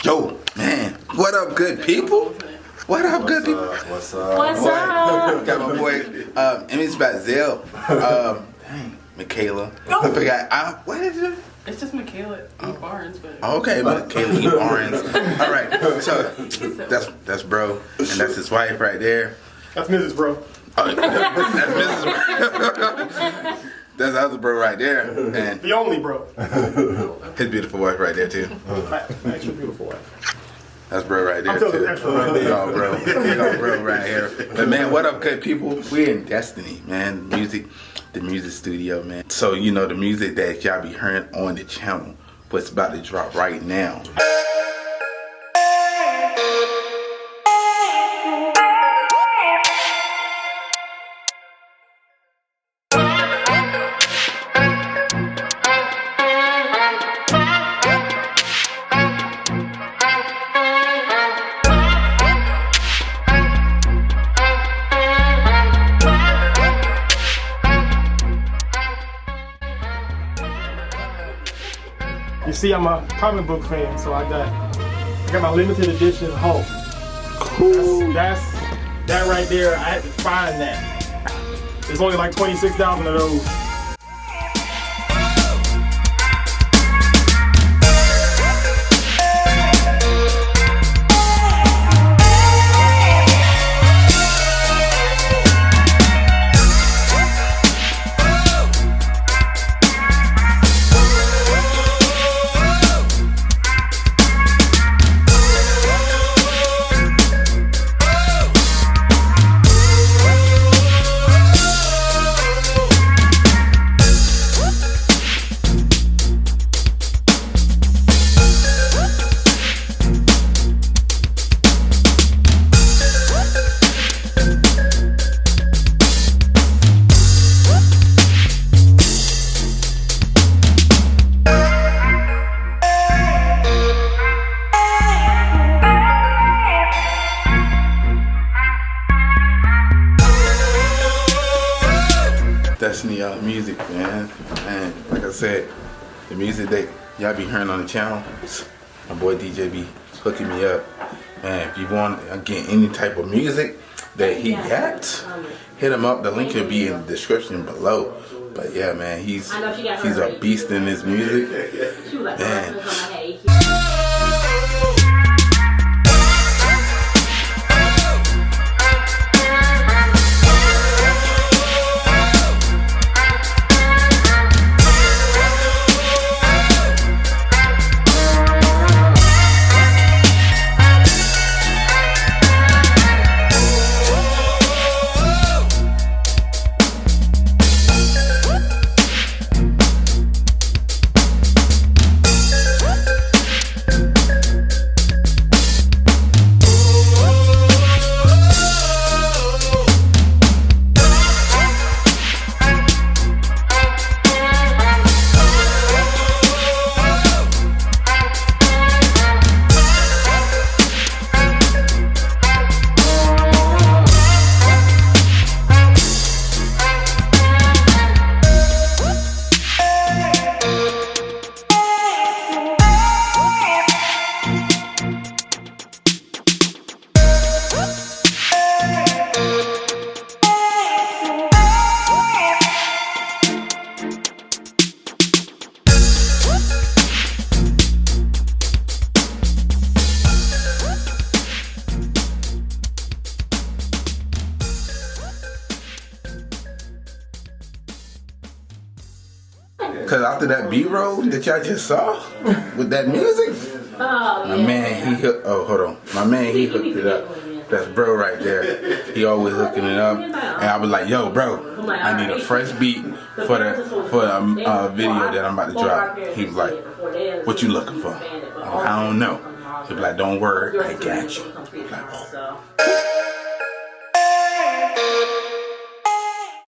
Yo, man, what up, good people? What up, good people? What's up? What's up? Got my boy, Emmy's Bazel, Michaela. I forgot, what is it? It's just Michaela E. Barnes, but Okay, Michaela E. Barnes. All right, so that's bro, and that's his wife right there. That's Mrs. Bro. Oh, that's Mrs. That's the other bro right there, and The only bro. his beautiful wife right there too. Actually, beautiful wife. That's bro right there I'm telling too. you, extra right there. Yo, bro, yo, bro, right here. But man, what up, good people? We're in Destiny, man. The music studio, man. So you know the music that y'all be hearing on the channel, what's about to drop right now. You see, I'm a comic book fan, so I got my limited edition Hulk. Cool. That's that right there. I had to find that. There's only like 26,000 of those. Destiny music, man. Man, like I said, the music that y'all be hearing on the channel, my boy DJ be hooking me up. Man, if you want to get any type of music that he got, hit him up. The link will be in the description below. But yeah, man, he's a beast in his music. Man. Cause after that B-roll that y'all just saw with that music, my man he hooked. Oh, hold on, my man he hooked it up. That's bro right there. He always hooking it up, and I was like, "Yo, bro, I need a fresh beat for the video that I'm about to drop." He was like, "What you looking for?" I don't know. He was like, "Don't worry, I got you." I'm like, oh.